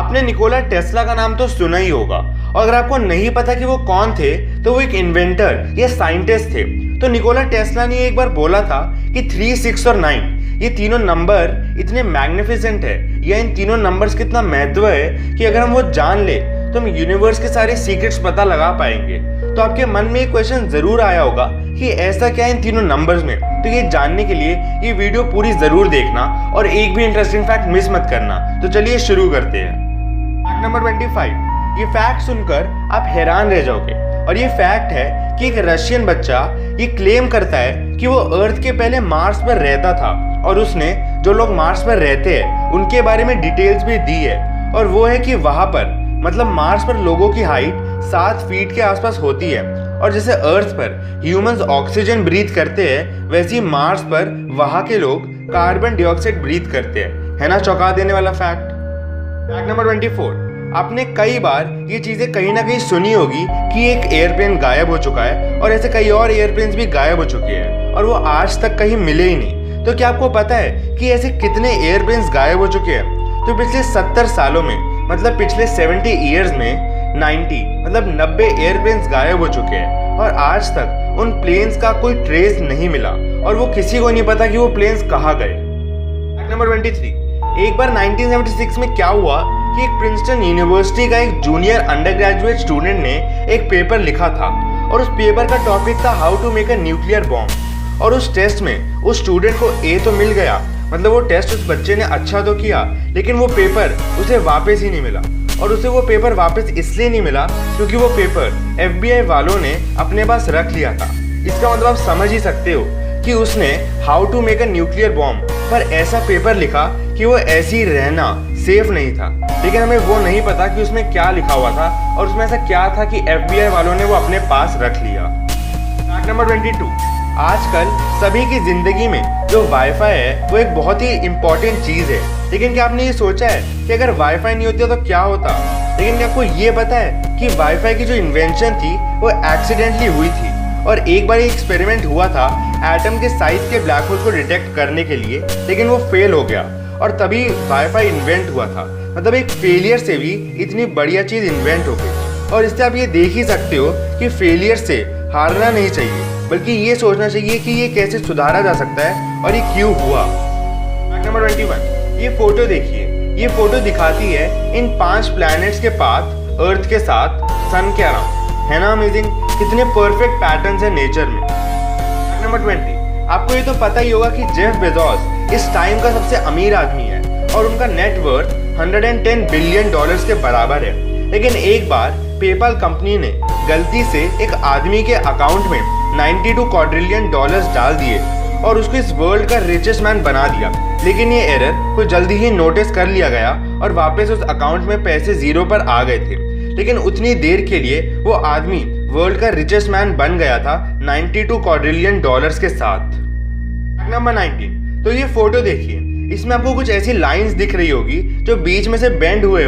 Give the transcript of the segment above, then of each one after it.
आपने Nikola Tesla का नाम तो सुना ही होगा, और अगर आपको नहीं पता कि वो कौन थे तो वो एक इन्वेंटर या साइंटिस्ट थे। तो निकोला टेस्ला ने एक बार बोला था कि 3, 6 और 9 ये तीनों नंबर इतने मैग्निफिसेंट है, या इन तीनों नंबर्स कितना महत्व है कि अगर हम वो जान ले तो हम यूनिवर्स के सारे सीक्रेट्स पता लगा पाएंगे। तो आपके मन में एक क्वेश्चन जरूर आया होगा कि ऐसा क्या है इन तीनों नंबर्स में। तो ये जानने के लिए ये वीडियो पूरी जरूर देखना और एक भी इंटरेस्टिंग फैक्ट मिस मत करना। तो चलिए शुरू करते हैं। Fact number 25। ये फैक्ट सुनकर आप हैरान रह जाओगे, और ये फैक्ट है कि एक रशियन बच्चा ये क्लेम करता है कि वो अर्थ के पहले मार्स पर रहता था, और उसने जो लोग मार्स पर रहते हैं उनके बारे में डिटेल्स भी दी है। और वो है कि वहाँ पर मतलब मार्स पर लोगों की हाइट 7 फीट के आसपास होती है, और जैसे अर्थ पर ह्यूमंस ऑक्सीजन ब्रीथ करते हैं वैसे ही मार्स पर वहाँ के लोग कार्बन डाइऑक्साइड ब्रीथ करते हैं। है ना चौंका देने वाला फैक्ट। Fact number 24। आपने कई बार ये चीज़ें कहीं ना कहीं सुनी होगी कि एक एयरप्लेन गायब हो चुका है, और ऐसे कई और एयरप्लेन्स भी गायब हो चुके हैं और वो आज तक कहीं मिले ही नहीं। तो क्या आपको पता है कि ऐसे कितने एयरप्लेन्स गायब हो चुके हैं? तो पिछले 70 सालों में मतलब पिछले 70 ईयर्स में 90 एयरप्लेन्स गायब हो चुके हैं, और आज तक उन प्लेन्स का कोई ट्रेस नहीं मिला, और वो किसी को नहीं पता कि वो प्लेन्स कहाँ गए। Fact number 23। एक बार 1976 में क्या हुआ कि एक प्रिंसटन यूनिवर्सिटी का एक जूनियर अंडरग्रेजुएट स्टूडेंट ने एक पेपर लिखा था, और उस पेपर का टॉपिक था how to make a nuclear bomb. और उस टेस्ट में उस स्टूडेंट को ए तो मिल गया, मतलब वो टेस्ट उस बच्चे ने अच्छा तो किया, लेकिन वो पेपर उसे वापस ही नहीं मिला। और उसे वो पेपर वापस इसलिए नहीं मिला क्योंकि वो पेपर FBI वालों ने अपने पास रख लिया था। इसका मतलब आप समझ ही सकते हो कि उसने how to make a nuclear bomb पर ऐसा पेपर लिखा कि वो ऐसे ही रहना सेफ नहीं था। लेकिन हमें वो नहीं पता कि उसमें क्या लिखा हुआ था, और उसमें ऐसा क्या था कि FBI वालों ने वो अपने पास रख लिया। Fact number 22। आजकल सभी की जिंदगी में जो वाईफाई है वो एक बहुत ही इंपॉर्टेंट चीज़ है, लेकिन क्या आपने ये सोचा है कि अगर वाईफाई नहीं होती तो क्या होता? लेकिन क्या आपको ये पता है कि वाईफाई की जो इन्वेंशन थी वो एक्सीडेंटली हुई थी, और एक बार एक्सपेरिमेंट हुआ था एटम के साइज के ब्लैक होल्स को डिटेक्ट करने के लिए, लेकिन वो फेल हो गया, और तभी वाईफाई इन्वेंट हुआ था। मतलब एक फेलियर से भी इतनी बढ़िया चीज़ इन्वेंट हो गई। और इससे आप ये देख ही सकते हो कि फेलियर से हारना नहीं चाहिए, बल्कि ये सोचना चाहिए कि ये कैसे सुधारा जा सकता है और ये क्यों हुआ। Fact number 21। ये फोटो देखिए, ये फोटो दिखाती है इन 5 प्लैनेट्स के पाथ अर्थ के साथ सन के अराउंड। है ना अमेजिंग? कितने परफेक्ट पैटर्न्स हैं नेचर में। Fact number 20। आपको ये तो पता ही होगा कि जेफ बेजोस इस टाइम का सबसे अमीर आदमी है, और उनका नेटवर्थ $110 बिलियन के बराबर है। लेकिन एक बार पेपाल कंपनी ने गलती से एक आदमी के अकाउंट में $92 क्वाड्रिलियन डाल दिए, और उसको इस वर्ल्ड का रिचेस्ट मैन बना दिया। लेकिन ये एरर को जल्दी ही नोटिस कर लिया गया, और वापस उस अकाउंट में पैसे जीरो पर आ गए थे। लेकिन उतनी देर के लिए वो आदमी वर्ल्ड का रिचेस्ट मैन बन गया था $92 क्वाड्रिलियन के साथ। Fact number 19। तो ये फोटो देखिए, इसमें आपको कुछ ऐसी लाइंस दिख रही होगी जो बीच में से बेंड हुए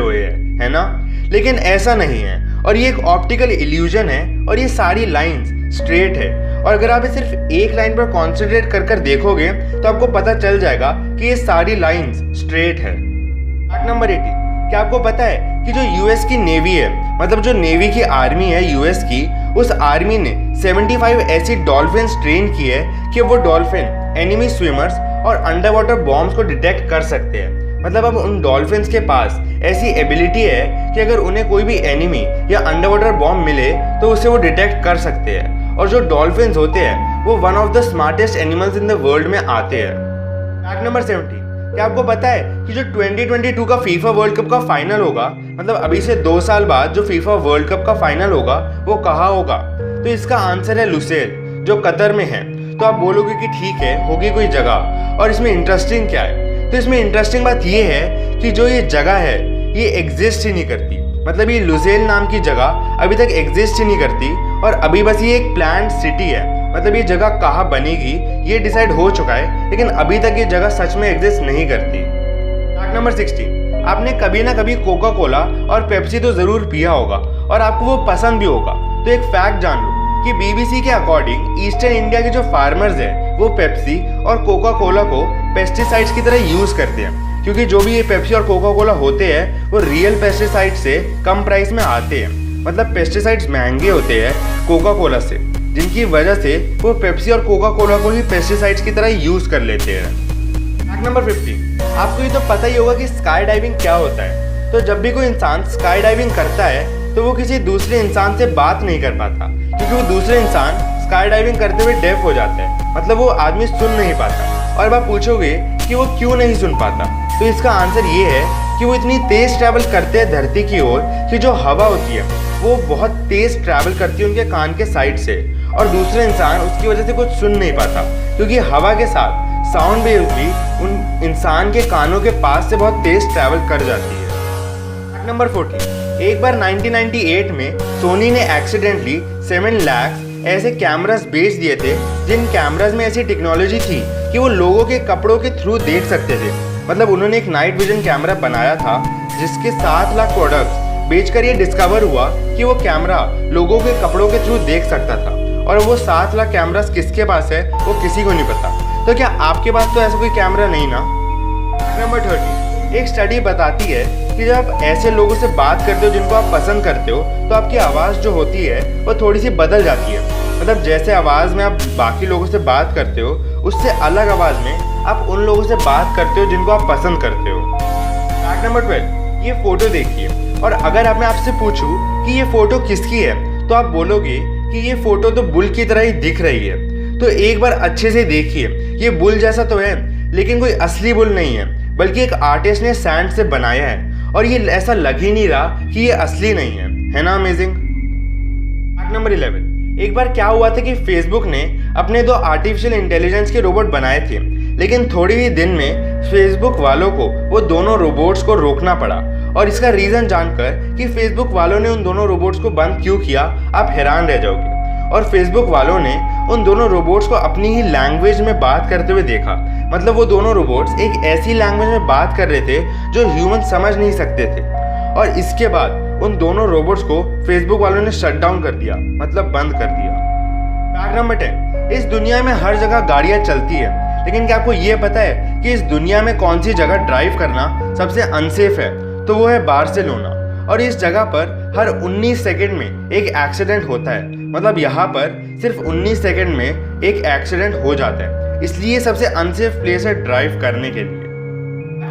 है ना? लेकिन ऐसा नहीं है, और ये एक ऑप्टिकल इल्यूजन है, और ये सारी लाइंस स्ट्रेट है। और अगर आप सिर्फ एक लाइन पर कॉन्सेंट्रेट कर देखोगे तो आपको पता चल जाएगा कि ये सारी लाइंस स्ट्रेट है। Fact number 80। क्या आपको पता है कि जो यूएस की नेवी है, मतलब जो नेवी की आर्मी है यूएस की, उस आर्मी ने 75 ऐसी डॉल्फिन ट्रेन की है कि वो डॉल्फिन एनिमी स्विमर्स और अंडर वाटर बॉम्ब्स को डिटेक्ट कर सकते हैं। मतलब अब उन डॉल्फिन्स के पास ऐसी एबिलिटी है कि अगर उन्हें कोई भी एनिमी या अंडर वाटर बॉम्ब मिले तो उसे वो डिटेक्ट कर सकते हैं। और जो डॉल्फिन्स होते हैं वो one of the smartest animals in the world में आते हैं। Fact number 70। क्या आपको पता है कि जो 2022 का फीफा वर्ल्ड कप का फाइनल होगा, मतलब अभी से 2 साल बाद जो फीफा वर्ल्ड कप का फाइनल होगा वो कहाँ होगा? तो इसका आंसर है लुसेल, जो कतर में है। तो आप बोलोगे कि ठीक है, होगी कोई जगह, और इसमें इंटरेस्टिंग क्या है? तो इसमें इंटरेस्टिंग बात ये है कि जो ये जगह है ये एग्जिस्ट ही नहीं करती। मतलब ये लुसेल नाम की जगह अभी तक एग्जिस्ट ही नहीं करती, और अभी बस ये एक प्लान्ड सिटी है। मतलब ये जगह कहाँ बनेगी ये डिसाइड हो चुका है, लेकिन अभी तक ये जगह सच में एग्जिस्ट नहीं करती। Fact number 60। आपने कभी ना कभी कोका कोला और पेप्सी तो ज़रूर पिया होगा, और आपको वो पसंद भी होगा। तो एक फैक्ट जान लो कि BBC के अकॉर्डिंग ईस्टर्न इंडिया के जो फार्मर्स हैं वो पेप्सी और कोका कोला को पेस्टिसाइड्स की तरह यूज़ करते हैं, क्योंकि जो भी ये पेप्सी और कोका कोला होते हैं वो रियल पेस्टिसाइड से कम प्राइस में आते हैं। मतलब पेस्टिसाइड्स महंगे होते हैं कोका कोला से, जिनकी वजह से वो पेप्सी और कोका कोला को ही पेस्टिसाइड्स की तरह यूज़ कर लेते हैं। फैक्ट नंबर 50, आपको ये तो पता ही होगा कि स्काई डाइविंग क्या होता है। तो जब भी कोई इंसान स्काई डाइविंग करता है तो वो किसी दूसरे इंसान से बात नहीं कर पाता, क्योंकि वो दूसरे इंसान स्काई डाइविंग करते हुए डेफ हो जाता है। मतलब वो आदमी सुन नहीं पाता। और आप पूछोगे कि वो क्यों नहीं सुन पाता, तो इसका आंसर ये है कि वो इतनी तेज़ ट्रैवल करते हैं धरती की ओर कि जो हवा होती है वो बहुत तेज़ ट्रैवल करती है उनके कान के साइड से, और दूसरे इंसान उसकी वजह से कुछ सुन नहीं पाता, क्योंकि हवा के साथ साउंड वेव्स भी उन इंसान के कानों के पास से बहुत तेज़ ट्रैवल कर जाती है। फैक्ट नंबर 40, एक बार 1998 में सोनी ने एक्सीडेंटली 7 लाख ऐसे कैमरास बेच दिए थे, जिन कैमरास में ऐसी टेक्नोलॉजी थी कि वो लोगों के कपड़ों के थ्रू देख सकते थे। मतलब उन्होंने एक नाइट विजन कैमरा बनाया था जिसके 7 लाख प्रोडक्ट्स बेचकर ये डिस्कवर हुआ कि वो कैमरा लोगों के कपड़ों के थ्रू देख सकता था। और वो 7 लाख कैमरास किसके पास है वो किसी को नहीं पता। तो क्या आपके पास तो ऐसा कोई कैमरा नहीं ना? नंबर 30, एक स्टडी बताती है कि जब आप ऐसे लोगों से बात करते हो जिनको आप पसंद करते हो तो आपकी आवाज़ जो होती है वो थोड़ी सी बदल जाती है। मतलब जैसे आवाज़ में आप बाकी लोगों से बात करते हो उससे अलग आवाज़ में आप उन लोगों से बात करते हो जिनको आप पसंद करते हो। फैक्ट नंबर 12, ये फ़ोटो देखिए, और अगर मैं आपसे पूछूं कि ये फ़ोटो किसकी है तो आप बोलोगे कि ये फ़ोटो तो बुल की तरह ही दिख रही है। तो एक बार अच्छे से देखिए, ये बुल जैसा तो है लेकिन कोई असली बुल नहीं है, बल्कि एक आर्टिस्ट ने सैंड से बनाया है, और ये ऐसा लग ही नहीं रहा कि ये असली नहीं है ना? अमेजिंग। फैक्ट नंबर 11, एक बार क्या हुआ था कि फेसबुक ने अपने 2 आर्टिफिशियल इंटेलिजेंस के रोबोट बनाए थे, लेकिन थोड़ी ही दिन में फेसबुक वालों को वो दोनों रोबोट्स को रोकना पड़ा। और इसका रीज़न जानकर कि फेसबुक वालों ने उन दोनों रोबोट्स को बंद क्यों किया, आप हैरान रह जाओगे। और फेसबुक वालों ने उन दोनों रोबोट्स को अपनी ही लैंग्वेज में बात करते हुए देखा। मतलब वो दोनों रोबोट्स एक ऐसी लैंग्वेज में बात कर रहे थे जो ह्यूमन समझ नहीं सकते थे। और इसके बाद उन दोनों रोबोट्स को फेसबुक वालों ने शट डाउन कर दिया, मतलब बंद कर दिया। फैक्ट नंबर 10, इस दुनिया में हर जगह गाड़ियाँ चलती है, लेकिन क्या आपको ये पता है कि इस दुनिया में कौन सी जगह ड्राइव करना सबसे अनसेफ है? तो वो है बार्सिलोना। और इस जगह पर हर 19 सेकंड में एक एक्सीडेंट होता है। मतलब यहाँ पर सिर्फ 19 सेकंड में एक एक्सीडेंट हो जाता है, इसलिए सबसे अनसेफ प्लेस है ड्राइव करने के लिए।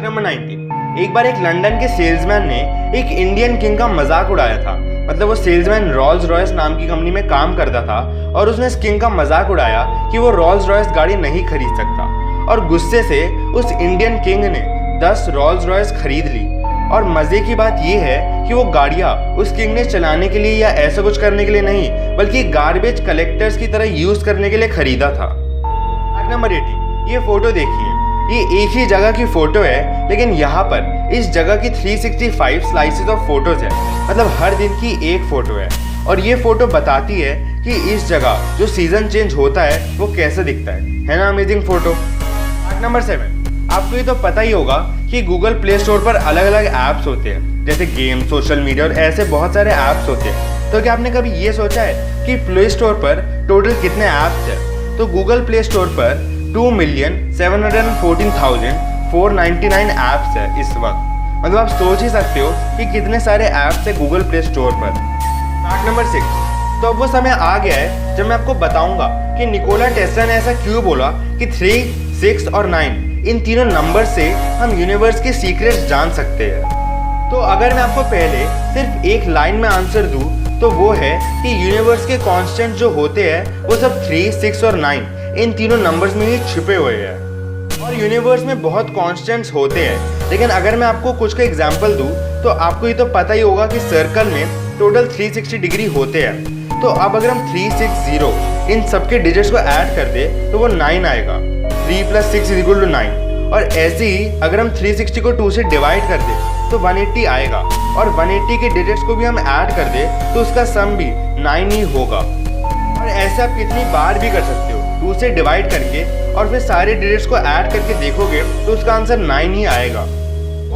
नंबर 19, एक बार एक लंदन के सेल्समैन ने एक इंडियन किंग का मजाक उड़ाया था। मतलब वो सेल्समैन रॉल्स रॉयस नाम की कंपनी में काम करता था, और उसने इस किंग का मजाक उड़ाया कि वो रॉल्स रॉयस गाड़ी नहीं खरीद सकता। और गुस्से से उस इंडियन किंग ने 10 रॉल्स रॉयस खरीद ली। और मज़े की बात यह है कि वो गाड़ियाँ उस किंग ने चलाने के लिए या ऐसा कुछ करने के लिए नहीं, बल्कि गार्बेज कलेक्टर्स की तरह यूज़ करने के लिए खरीदा था। फैक्ट नंबर 80, ये फ़ोटो देखिए, ये एक ही जगह की फ़ोटो है, लेकिन यहाँ पर इस जगह की 365 स्लाइसेस ऑफ फोटोज़ है। मतलब हर दिन की एक फ़ोटो है, और ये फ़ोटो बताती है कि इस जगह जो सीज़न चेंज होता है वो कैसे दिखता है ना? Amazing photo. फैक्ट नंबर 7, आपको ये तो पता ही होगा कि गूगल प्ले स्टोर पर अलग अलग ऐप्स होते हैं, जैसे गेम, सोशल मीडिया और ऐसे बहुत सारे ऐप्स होते हैं। तो क्या आपने कभी ये सोचा है कि प्ले स्टोर पर टोटल कितने ऐप्स हैं? तो गूगल प्ले स्टोर पर 2,714,499 ऐप्स है इस वक्त। मतलब आप सोच ही सकते हो कि कितने सारे ऐप्स है गूगल प्ले स्टोर पर। फैक्ट नंबर 6, तो अब वो समय आ गया है जब मैं आपको बताऊंगा कि निकोला टेस्ला ने ऐसा क्यों बोला कि 3, 6 और 9 इन तीनों नंबर से हम यूनिवर्स के सीक्रेट्स जान सकते हैं। तो अगर मैं आपको पहले सिर्फ एक लाइन में आंसर दूं तो वो है कि यूनिवर्स के कांस्टेंट जो होते हैं वो सब 3, 6 और 9 इन तीनों नंबर्स में ही छिपे हुए हैं। और यूनिवर्स में बहुत कांस्टेंट्स होते हैं, लेकिन अगर मैं आपको कुछ का एग्जांपल दूं तो आपको ये तो पता ही होगा कि सर्कल में टोटल 360 डिग्री होते हैं। तो अब अगर हम 360 इन सबके डिजिट्स को ऐड कर दे तो वो 9 आएगा। 3 + 6 = 9। और ऐसे ही अगर हम 360 को 2 से डिवाइड कर दे तो 180 आएगा, और 180 के डिजिट्स को भी हम ऐड कर दे तो उसका सम भी 9 ही होगा। और ऐसे आप कितनी बार भी कर सकते हो, 2 से डिवाइड करके और फिर सारे डिजिट्स को ऐड करके देखोगे तो उसका आंसर 9 ही आएगा।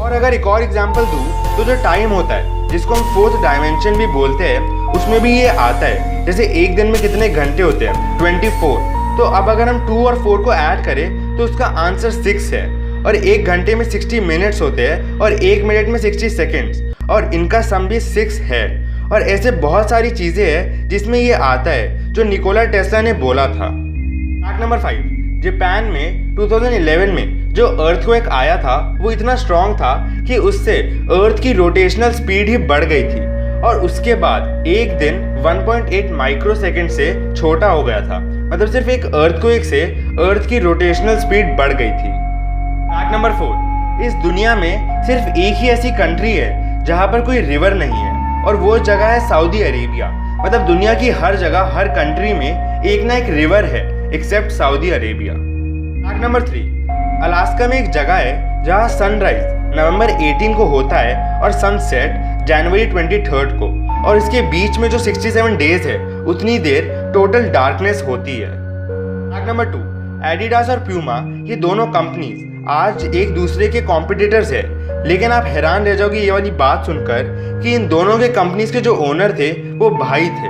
और अगर एक और एग्जांपल दूँ तो जो टाइम होता है जिसको हम 4th डायमेंशन भी बोलते हैं, उसमें भी ये आता है। जैसे एक दिन में कितने घंटे होते हैं, 24। तो अब अगर हम 2 और 4 को ऐड करें तो उसका आंसर 6 है। और 1 घंटे में 60 मिनट्स होते हैं और 1 मिनट में 60 सेकेंड्स, और इनका सम भी 6 है। और ऐसे बहुत सारी चीज़ें हैं जिसमें ये आता है जो निकोला टेस्ला ने बोला था। फैक्ट नंबर 5, जापान में 2011 में जो अर्थक्वेक आया था वो इतना स्ट्रॉन्ग था कि उससे अर्थ की रोटेशनल स्पीड ही बढ़ गई थी, और उसके बाद एक दिन 1.8 माइक्रोसेकंड से छोटा हो गया था। मतलब सिर्फ एक अर्थक्वेक से अर्थ की रोटेशनल स्पीड बढ़ गई थी। फैक्ट नंबर 4, इस दुनिया में सिर्फ एक ही ऐसी कंट्री है जहाँ पर कोई रिवर नहीं है, और वो जगह है सऊदी अरेबिया। मतलब दुनिया की हर जगह, हर कंट्री में एक ना एक रिवर है except Saudi Arabia. Fact number 3, Alaska में एक जगह है जहाँ सनराइज नवंबर 18 को होता है और सनसेट जनवरी 23 को, और इसके बीच में जो 67 डेज है उतनी देर टोटल डार्कनेस होती है। फैक्ट नंबर 2, एडिडास और प्यूमा ये दोनों कंपनीज आज एक दूसरे के कॉम्पिटिटर्स है, लेकिन आप हैरान रह जाओगे ये वाली बात सुनकर कि इन दोनों के कंपनीज के जो ओनर थे वो भाई थे।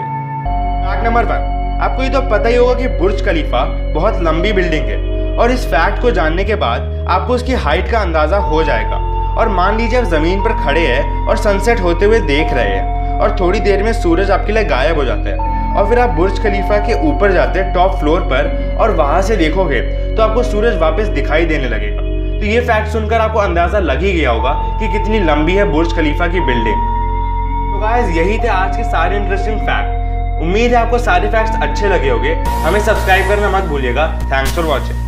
फैक्ट नंबर 1, आपको ये तो पता ही होगा कि बुर्ज खलीफा बहुत लंबी बिल्डिंग है, और इस फैक्ट को जानने के बाद आपको उसकी हाइट का अंदाजा हो जाएगा। और मान लीजिए आप जमीन पर खड़े हैं और सनसेट होते हुए देख रहे हैं, और थोड़ी देर में सूरज आपके लिए गायब हो जाता है, और फिर आप बुर्ज खलीफा के ऊपर जाते हैं टॉप फ्लोर पर, और वहां से देखोगे तो आपको सूरज वापस दिखाई देने लगेगा। तो ये फैक्ट सुनकर आपको अंदाजा लग ही गया होगा कि कितनी लंबी है बुर्ज खलीफा की बिल्डिंग। तो गाइस यही थे आज के सारे इंटरेस्टिंग फैक्ट। उम्मीद है आपको सारे फैक्ट्स अच्छे लगे होंगे। हमें सब्सक्राइब करना मत भूलिएगा। Thanks for watching.